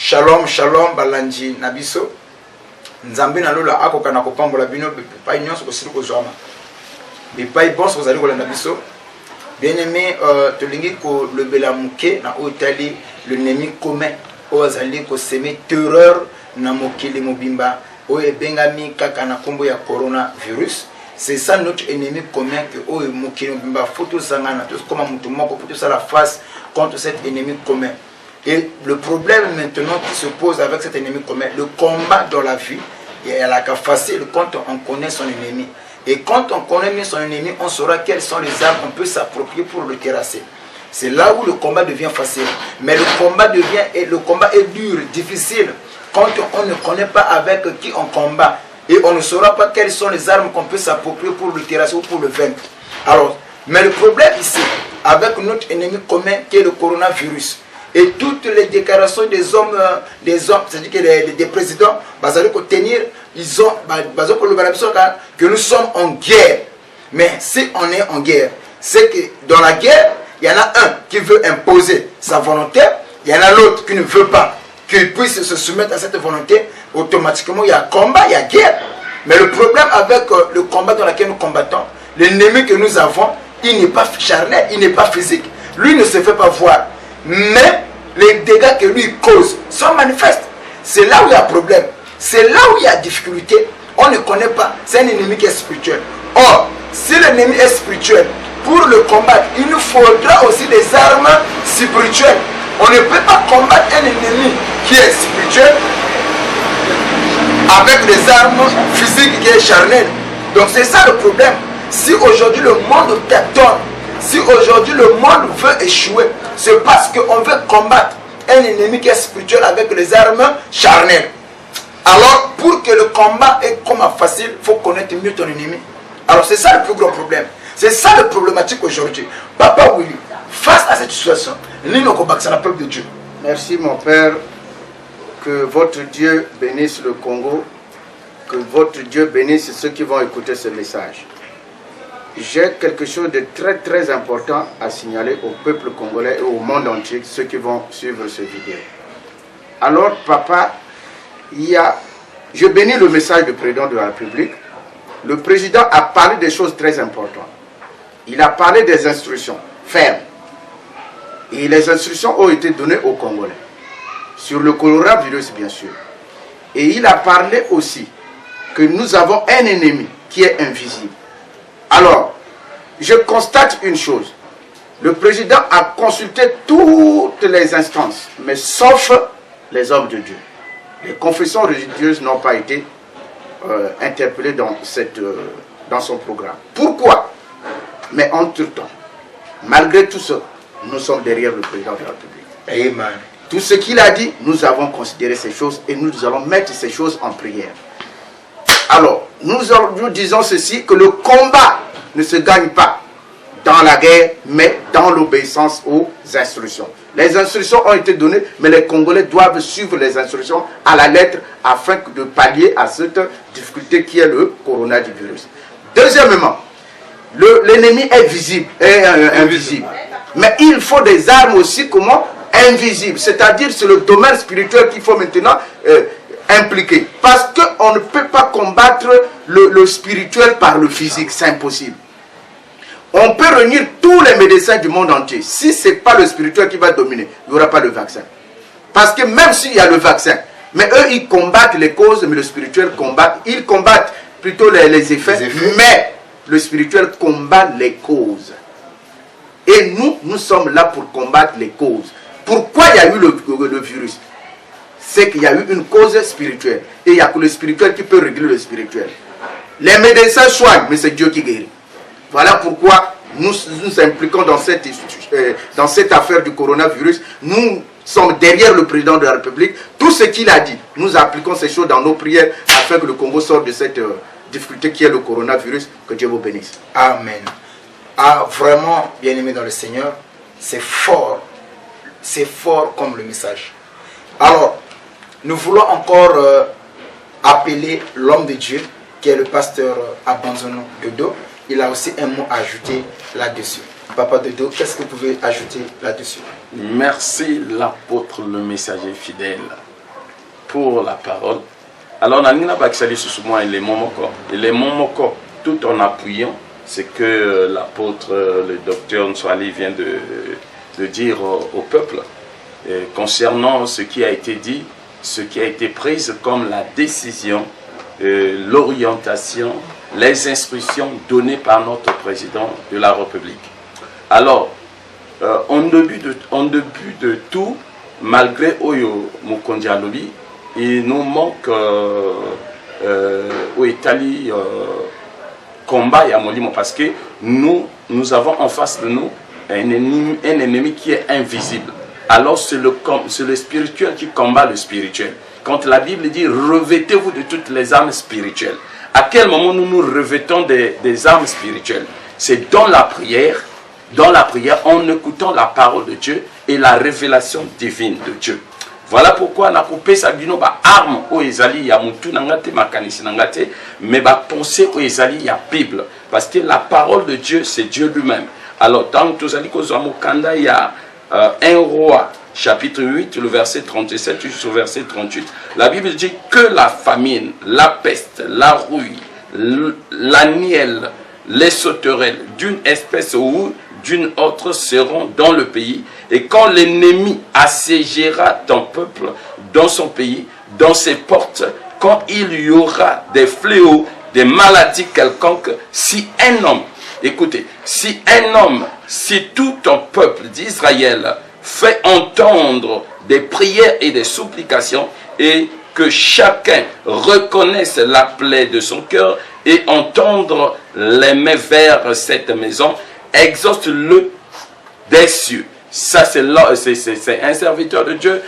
Shalom, shalom, balanji, nabiso. Nzambe na lola akoka na kopambola bino pa nyonso ko siru ko zoma. Et pas bon vous allez voir nabiso. Bien aimé, tolingi ko lebela muke na Italie le ennemi commun. Ozali ko semer terreur na mokili mobimba. O ebengami kaka na kombo ya coronavirus. C'est ça notre ennemi commun que o mokili mobimba photo sangana tous comme mutu moko pour ça la face contre cet ennemi commun. Et le problème maintenant qui se pose avec cet ennemi commun, le combat dans la vie, et la facile quand on connaît son ennemi. Et quand on connaît mieux son ennemi, on saura quelles sont les armes qu'on peut s'approprier pour le terrasser. C'est là où le combat devient facile. Mais le combat est dur, difficile, quand on ne connaît pas avec qui on combat. Et on ne saura pas quelles sont les armes qu'on peut s'approprier pour le terrasser ou pour le vaincre. Alors, mais le problème ici, avec notre ennemi commun qui est le coronavirus, et toutes les déclarations des hommes, c'est-à-dire que des présidents, tenir, ils ont que nous sommes en guerre. Mais si on est en guerre, c'est que dans la guerre, il y en a un qui veut imposer sa volonté, il y en a l'autre qui ne veut pas qu'il puisse se soumettre à cette volonté. Automatiquement, il y a combat, il y a guerre. Mais le problème avec le combat dans lequel nous combattons, l'ennemi que nous avons, il n'est pas charnel, il n'est pas physique. Lui ne se fait pas voir. Mais les dégâts que lui cause sont manifestes. C'est là où il y a problème. C'est là où il y a difficulté. On ne connaît pas. C'est un ennemi qui est spirituel. Or, si l'ennemi est spirituel, pour le combattre, il nous faudra aussi des armes spirituelles. On ne peut pas combattre un ennemi qui est spirituel avec des armes physiques qui est charnelles. Donc c'est ça le problème. Si aujourd'hui le monde t'attend, si aujourd'hui le monde veut échouer, c'est parce qu'on veut combattre un ennemi qui est spirituel avec les armes charnelles. Alors, pour que le combat est comme facile, il faut connaître mieux ton ennemi. Alors, c'est ça le plus gros problème. C'est ça le problématique aujourd'hui. Papa Willy, face à cette situation, nous combattons c'est le peuple de Dieu. Merci mon Père. Que votre Dieu bénisse le Congo. Que votre Dieu bénisse ceux qui vont écouter ce message. J'ai quelque chose de très important à signaler au peuple congolais et au monde entier, ceux qui vont suivre cette vidéo. Alors, papa, je bénis le message du président de la République. Le président a parlé des choses très importantes. Il a parlé des instructions fermes. Et les instructions ont été données aux Congolais. Sur le coronavirus, bien sûr. Et il a parlé aussi que nous avons un ennemi qui est invisible. Alors, je constate une chose. Le président a consulté toutes les instances, mais sauf les hommes de Dieu. Les confessions religieuses n'ont pas été interpellées dans son programme. Pourquoi? Mais entre-temps, malgré tout ça, nous sommes derrière le président de la République. Amen. Tout ce qu'il a dit, nous avons considéré ces choses et nous allons mettre ces choses en prière. Alors, nous disons ceci, que le combat ne se gagne pas dans la guerre, mais dans l'obéissance aux instructions. Les instructions ont été données, mais les Congolais doivent suivre les instructions à la lettre afin de pallier à cette difficulté qui est le coronavirus. Deuxièmement, l'ennemi est visible, invisible. Mais il faut des armes aussi, comment? Invisibles. C'est-à-dire c'est le domaine spirituel qu'il faut maintenant impliquer. Parce qu'on ne peut pas combattre le spirituel par le physique, c'est impossible. On peut réunir tous les médecins du monde entier. Si ce n'est pas le spirituel qui va dominer, il n'y aura pas de vaccin. Parce que même s'il y a le vaccin, mais eux ils combattent les causes, mais le spirituel combat, ils combattent plutôt les effets, mais le spirituel combat les causes. Et nous sommes là pour combattre les causes. Pourquoi il y a eu le virus? C'est qu'il y a eu une cause spirituelle. Et il n'y a que le spirituel qui peut régler le spirituel. Les médecins soignent, mais c'est Dieu qui guérit. Voilà pourquoi nous nous impliquons dans cette affaire du coronavirus. Nous sommes derrière le président de la République. Tout ce qu'il a dit, nous appliquons ces choses dans nos prières afin que le Congo sorte de cette difficulté qui est le coronavirus. Que Dieu vous bénisse. Amen. Ah, vraiment, bien-aimé dans le Seigneur, c'est fort. C'est fort comme le message. Alors, nous voulons encore appeler l'homme de Dieu, qui est le pasteur Abanzono Dodo. Il a aussi un mot à ajouter là-dessus. Papa Dodo, qu'est-ce que vous pouvez ajouter là-dessus? Merci l'apôtre, le messager fidèle. pour la parole. Alors, Nanina Baksali Susuma et les Momoko, tout en appuyant ce que l'apôtre, le docteur Nswali vient de dire au peuple, concernant ce qui a été dit, ce qui a été pris comme la décision, l'orientation, les instructions données par notre président de la République. Alors, en début de tout, malgré Oyo Mukondialobi, il nous manque au Italie combat et à Molimo, parce que nous avons en face de nous un ennemi qui est invisible. Alors c'est le spirituel qui combat le spirituel. Quand la Bible dit revêtez-vous de toutes les armes spirituelles, à quel moment nous nous revêtons des armes spirituelles? C'est dans la prière, en écoutant la parole de Dieu et la révélation divine de Dieu. Voilà pourquoi na coupé sa bino ba arme o ezali ya mutu nangate makanisi nangate, mais ba penser o ezali ya Bible, parce que la parole de Dieu c'est Dieu lui-même. Alors tant que tozali ko zo mokanda ya 1 Roi chapitre 8 le verset 37 jusqu'au verset 38, la Bible dit que la famine, la peste, la rouille, la nielle, les sauterelles d'une espèce ou d'une autre seront dans le pays, et quand l'ennemi assiégera ton peuple dans son pays, dans ses portes, quand il y aura des fléaux, des maladies quelconques, si un homme, écoutez, si tout ton peuple d'Israël fait entendre des prières et des supplications, et que chacun reconnaisse la plaie de son cœur et entendre les mains vers cette maison, exauce-le des cieux. Ça, c'est un serviteur de Dieu,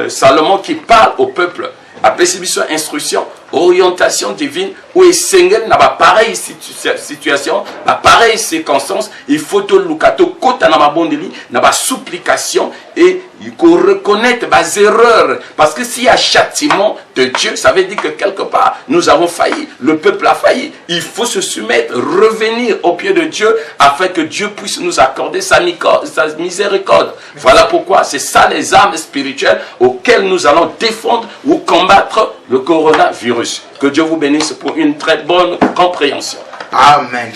Salomon, qui parle au peuple. Après ces instructions, orientation divine, où il s'engage dans pareille situation, dans pareille circonstance, il faut tout lukato kota na mabondeli, na supplication, et il faut reconnaître les erreurs. Parce que s'il y a châtiment de Dieu, ça veut dire que quelque part, nous avons failli, le peuple a failli. Il faut se soumettre, revenir au pied de Dieu, afin que Dieu puisse nous accorder sa miséricorde. Voilà pourquoi c'est ça les armes spirituelles auxquelles nous allons défendre ou combattre le coronavirus. Que Dieu vous bénisse pour une très bonne compréhension. Amen.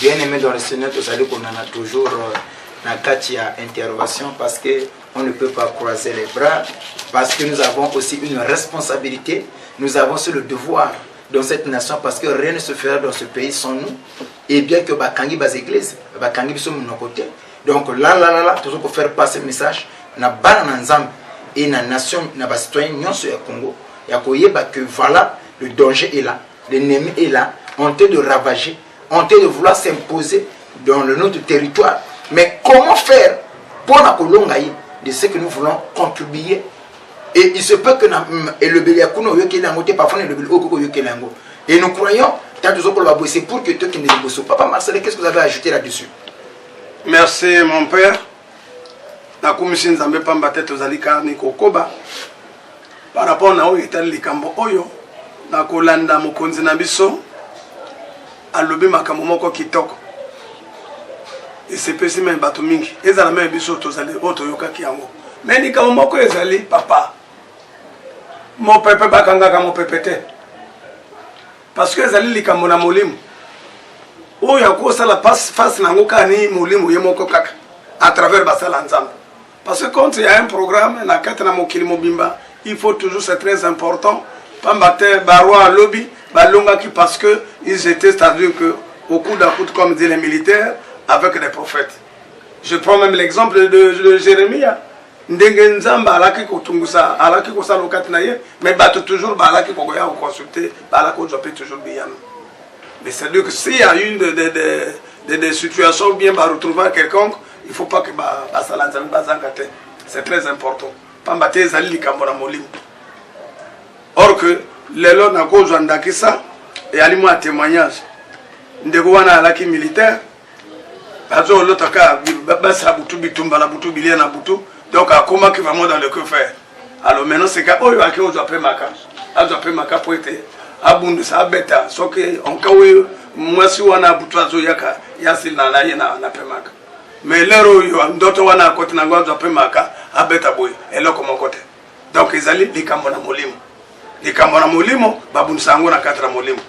Bien-aimés dans le Seigneur, vous savez qu'on en a toujours la Katia intervention, parce qu'on ne peut pas croiser les bras, parce que nous avons aussi une responsabilité, nous avons aussi le devoir dans cette nation, parce que rien ne se fera dans ce pays sans nous, et bien que Bakangi bas église, Bakangi sont de nos côtés. Donc là, toujours pour faire passer le message, na bana na nzambe et na nation, na ba citoyen nyonso ya Congo, ya koyeba que voilà, le danger est là, l'ennemi est là, on tente de ravager, on tente de vouloir s'imposer dans notre territoire. Mais comment faire pour la Kolongaï de ce que nous voulons contribuer? Et il se peut que le Béliakuno parfois le Béliakuno, et nous croyons, c'est pour que toi qui ne le Papa Marcel, qu'est-ce que vous avez ajouté là-dessus? Merci mon père. La commission Nzambe Pamba tête aux Alika Niko Koba. Par rapport à Oyo Likambo Oyo, na Kolanda Mokonzi na biso, alobi makambo moko kitoko. Et c'est petit même bato mingi. Ezala même biso tozali otoyoka kiango. Mais ni kambo moko ezali papa. Mon pépé bakanga ka mon pépé. Parce que ezali likambo na molimo. Oyo akosala face nango kani molimo yemoko kaka à travers basala nzambe. Parce que quand il y a un programme na kata na mokili mobimba, il faut toujours, c'est très important, Pambate Barwa lobby balonga qui, parce que ils étaient, c'est-à-dire que au coup d'un coup, comme disent les militaires, avec des prophètes. Je prends même l'exemple de Jérémie. Ndengenzamba alaki kotungusa alaki kosa lokati na ye, mais bato toujours balaki kogoya ou consulter balaki ojope toujours bien. Mais c'est dire que s'il y a une des situations bien ba retrouver quelconque, il faut pas que ba salanzam bazangate. C'est très important. Pambate zali likambo na molimo. Or que lelo na kozwa ndakisa et alimo un témoignage. Ndeko wana alaki militaire. Bazo lotaka basa butu bitumba na butu bilia na butu. Donc comment qui vraiment dans le que faire. Alors maintenant c'est ka oyo aki ozo après maka. Azo après maka pour être abundu sa beta. So que on ka oyo mwasi wana butu azo yaka yasil na la yena na pemaka. Mais l'heure où ndoto wana côté na ngozo après maka abeta boy et là comment côté. donc ezali likambo na molimo, likambo na molimo babundisa yango na katra molimo,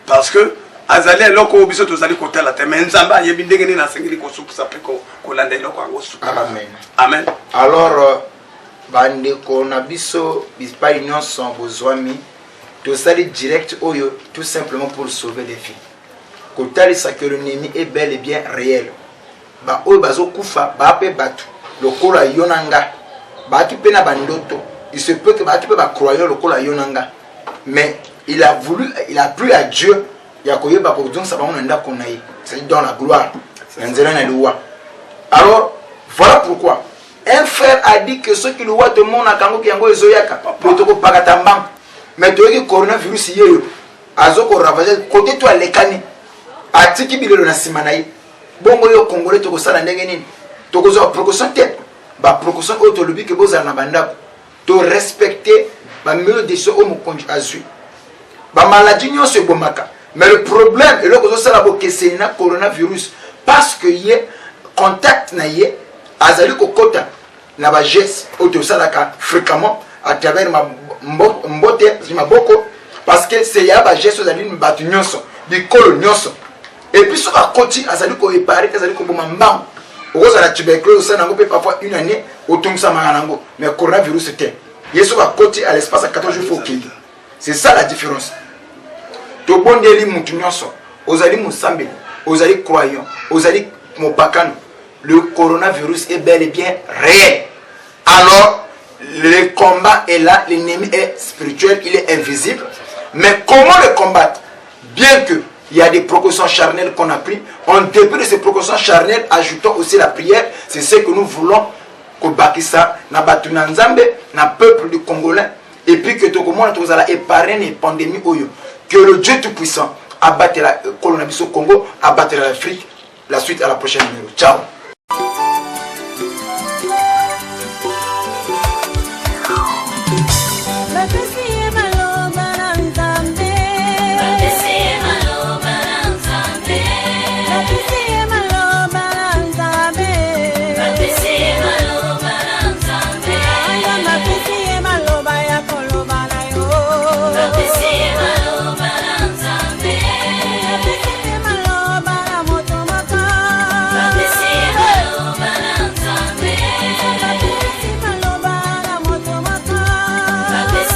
parce que azali eloko biso tozali kotala te, mais nzambe ayebi ndenge nini asengeli kosukisa mpe kolanda eloko yango suka. Amen. Amen. Alors bandeko na biso bipai nyonso bozwami tozali direct oyo tout simplement pour sauver des vies. Kotalisa que l'ennemi est bel et bien réel. Ba oyo bazo kufa ba pe batu lokola yonanga ba ki pe na bandoto. Il se peut que ba ki pe ba croyant lokola yonanga, mais il a plu à Dieu ya koyeba ko donc ça va on enda konayi, c'est dans la gloire. Nzela na loi. Alors voilà pourquoi un frère a dit que ceux qui le voient de mon akango ki yango ezoyaka potoko pakata mbang, mais to ki coronavirus yeyo azoko ravager côté toi lekani atiki bilelo na simana yi bongo yo congolais to ko sala ndenge nini to ko zo précaution te ba précaution auto lobi ke boza na bandako to respecter ba meilleur décision au mokonzi azui ba maladie nyonso ebomaka, mais le problème est que zo sala bo keseni na coronavirus parce que yé contact na yé azali kokota na ba geste auto sala ka fréquemment à travers ma mbote maboko, parce que c'est ya ba geste azali mbatu nyonso bikolo nyonso. Et puis sur la côte, azali ko éparé, azali ko boma mbang. Okoza la tuberculose ça nango peut parfois une année autant ça marango, mais coronavirus c'était. Yeso la côte à l'espace à 14 jours faut qu'il. C'est ça la différence. To bondeli mutu nyonso, ozali musambe, ozali croyant, ozali mopakano. Le coronavirus est bel et bien réel. Alors le combat est là, l'ennemi est spirituel, il est invisible. Mais comment le combattre? Bien que il y a des précautions charnelles qu'on a pris, en dépit de ces précautions charnelles, ajoutons aussi la prière. C'est ce que nous voulons que Bakissa, na batuna nzambe, na peuple du Congolais, et puis que tout le monde soit épargné des pandémies oyo. Que le Dieu Tout-Puissant abatte la colonie au Congo, abatte l'Afrique. La suite à la prochaine numéro. Ciao.